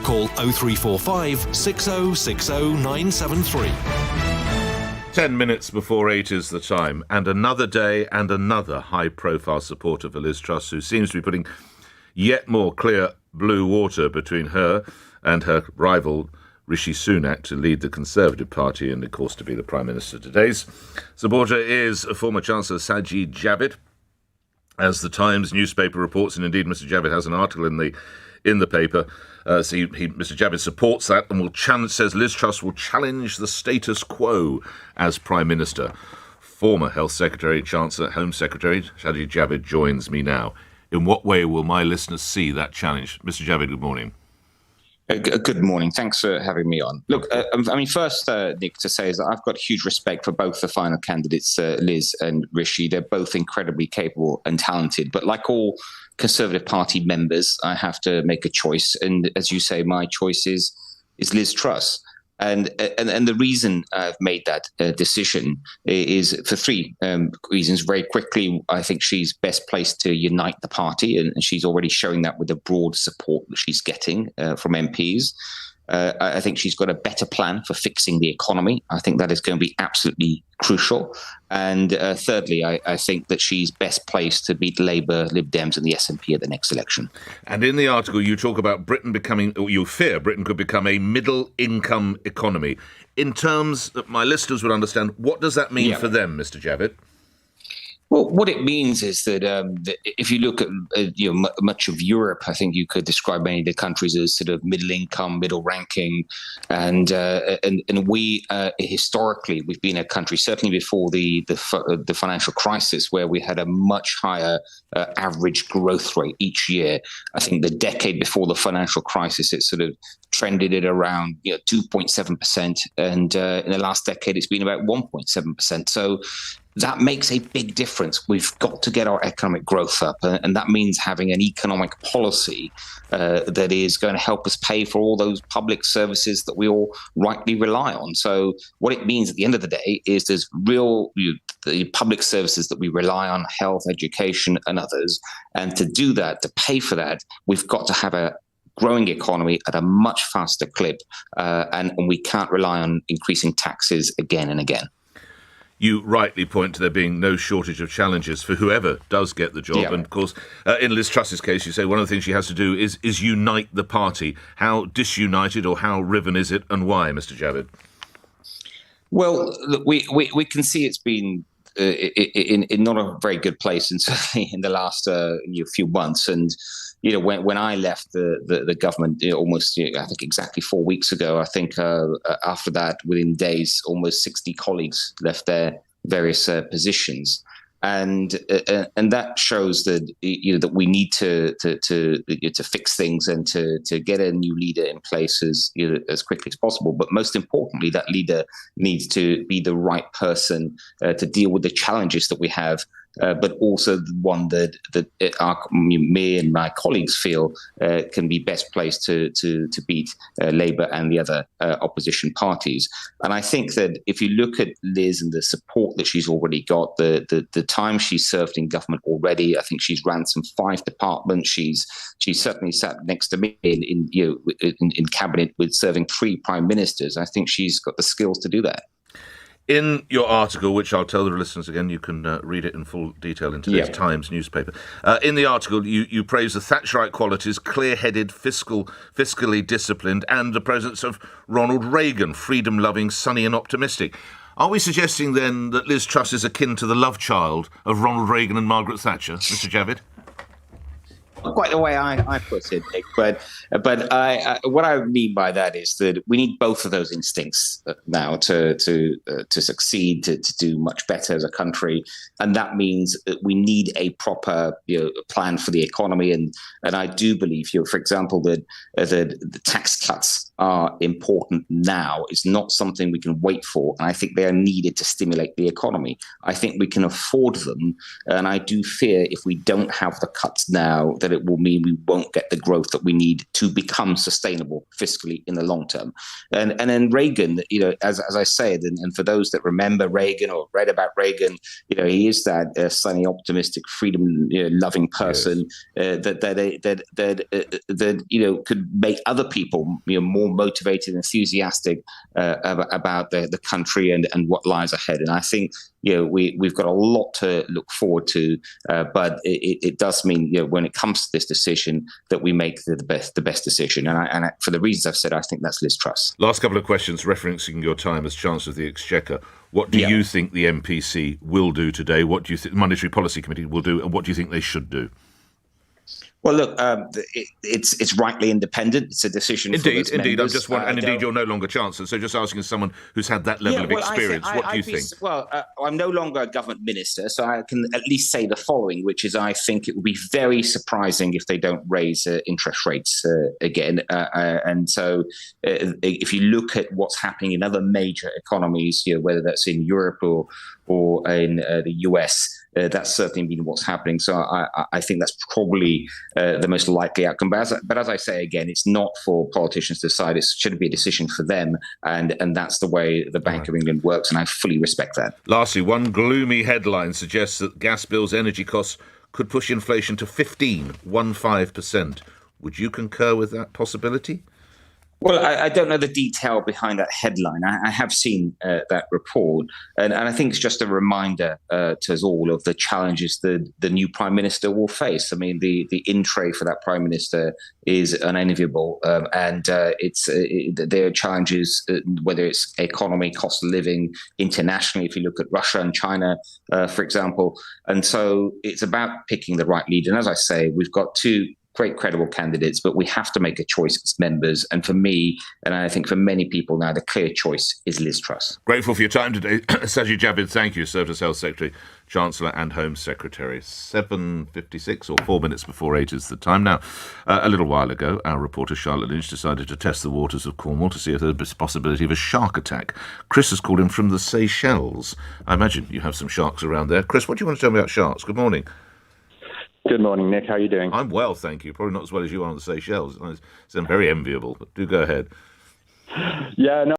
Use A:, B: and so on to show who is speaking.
A: Call 0345 6060 973.
B: 10 minutes before 8 is the time, and another day and another high-profile supporter for Liz Truss, who seems to be putting yet more clear blue water between her and her rival Rishi Sunak to lead the Conservative Party and, of course, to be the Prime Minister. Today's supporter is former Chancellor Sajid Javid. As the Times newspaper reports, and indeed Mr Javid has an article in the paper, Mr Javid supports that and says Liz Truss will challenge the status quo as Prime Minister. Former Health Secretary, Chancellor, Home Secretary Sajid Javid joins me now. In what way will my listeners see that challenge? Mr Javid, good morning.
C: Good morning. Thanks for having me on. Look, first, Nick, to say is that I've got huge respect for both the final candidates, Liz and Rishi. They're both incredibly capable and talented. But like all Conservative Party members, I have to make a choice. And as you say, my choice is Liz Truss. And the reason I've made that decision is for three reasons. Very quickly, I think she's best placed to unite the party, and she's already showing that with the broad support that she's getting from MPs. I think she's got a better plan for fixing the economy. I think that is going to be absolutely crucial. And thirdly, I think that she's best placed to beat Labour, Lib Dems and the SNP at the next election.
B: And in the article, you talk about you fear Britain could become a middle-income economy. In terms that my listeners would understand, what does that mean for them, Mr Javid?
C: Well, what it means is that if you look at much of Europe, I think you could describe many of the countries as sort of middle income, middle ranking, and we historically we've been a country certainly before the financial crisis where we had a much higher average growth rate each year. I think the decade before the financial crisis it sort of trended at around 2.7%, and in the last decade it's been about 1.7%. So that makes a big difference. We've got to get our economic growth up, and that means having an economic policy that is going to help us pay for all those public services that we all rightly rely on. So what it means at the end of the day is there's the public services that we rely on, health, education, and others. And to do that, to pay for that, we've got to have a growing economy at a much faster clip, and we can't rely on increasing taxes again and again.
B: You rightly point to there being no shortage of challenges for whoever does get the job. Yeah. And, of course, in Liz Truss's case, you say one of the things she has to do is unite the party. How disunited or how riven is it, and why, Mr Javid? Well,
C: look, we can see it's been in not a very good place, and certainly in the last few months. And when I left the government, almost I think exactly 4 weeks ago, I think after that, within days, almost 60 colleagues left their various positions, and that shows that that we need to fix things and to get a new leader in place as quickly as possible. But most importantly, that leader needs to be the right person to deal with the challenges that we have. But also the one that me and my colleagues feel can be best placed to beat Labour and the other opposition parties. And I think that if you look at Liz and the support that she's already got, the time she's served in government already, I think she's ran some 5 departments. She's certainly sat next to me in cabinet with serving 3 prime ministers. I think she's got the skills to do that.
B: In your article, which I'll tell the listeners again, you can read it in full detail in today's Times newspaper. In the article, you praise the Thatcherite qualities, clear-headed, fiscally disciplined, and the presence of Ronald Reagan, freedom-loving, sunny and optimistic. Are we suggesting then that Liz Truss is akin to the love child of Ronald Reagan and Margaret Thatcher, Mr Javid?
C: Not quite the way I put it, Nick, but what I mean by that is that we need both of those instincts now to succeed, to do much better as a country, and that means that we need a proper plan for the economy, and I do believe, for example, that the tax cuts are important now. It's not something we can wait for. And I think they are needed to stimulate the economy. I think we can afford them. And I do fear if we don't have the cuts now, that it will mean we won't get the growth that we need to become sustainable fiscally in the long term. And then Reagan, as I said, and for those that remember Reagan or read about Reagan, he is that sunny, optimistic, freedom-loving person that could make other people more motivated, enthusiastic about the country and what lies ahead. And I think we've got a lot to look forward to, but it does mean when it comes to this decision that we make the best decision. And for the reasons I've said, I think that's Liz Truss.
B: Last couple of questions, referencing your time as Chancellor of the Exchequer. What do you think the MPC will do today? What do you think the Monetary Policy Committee will do, and what do you think they should do?
C: Well, look, it's rightly independent. It's a decision.
B: Indeed.
C: Members.
B: I'm just wondering, and indeed, you're no longer Chancellor. So, just asking as someone who's had that level of experience, what do you think?
C: I'm no longer a government minister, so I can at least say the following, which is I think it would be very surprising if they don't raise interest rates again. And so, if you look at what's happening in other major economies, whether that's in Europe or in the US. That's certainly been what's happening. So I think that's probably the most likely outcome. But as I say again, it's not for politicians to decide. It should be a decision for them, and that's the way the Bank of England works, and I fully respect that.
B: Lastly, one gloomy headline suggests that gas bills, energy costs could push inflation to 15%. Would you concur with that possibility?
C: Well, I don't know the detail behind that headline. I have seen that report, and I think it's just a reminder to us all of the challenges the new Prime Minister will face. I mean, the in tray for that Prime Minister is unenviable, and there are challenges, whether it's economy, cost of living, internationally, if you look at Russia and China, for example. And so it's about picking the right leader. And as I say, we've got two great credible candidates, but we have to make a choice as members. And for me, and I think for many people now, the clear choice is Liz Truss.
B: Grateful for your time today. Sajid Javid, thank you. Served as Health Secretary, Chancellor and Home Secretary. 7:56 or 4 minutes before 8 is the time. Now, a little while ago, our reporter Charlotte Lynch decided to test the waters of Cornwall to see if there was a possibility of a shark attack. Chris has called in from the Seychelles. I imagine you have some sharks around there. Chris, what do you want to tell me about sharks? Good morning.
D: Good morning, Nick. How are you doing?
B: I'm well, thank you. Probably not as well as you are on the Seychelles. I'm very enviable, but do go ahead.
D: Yeah, no.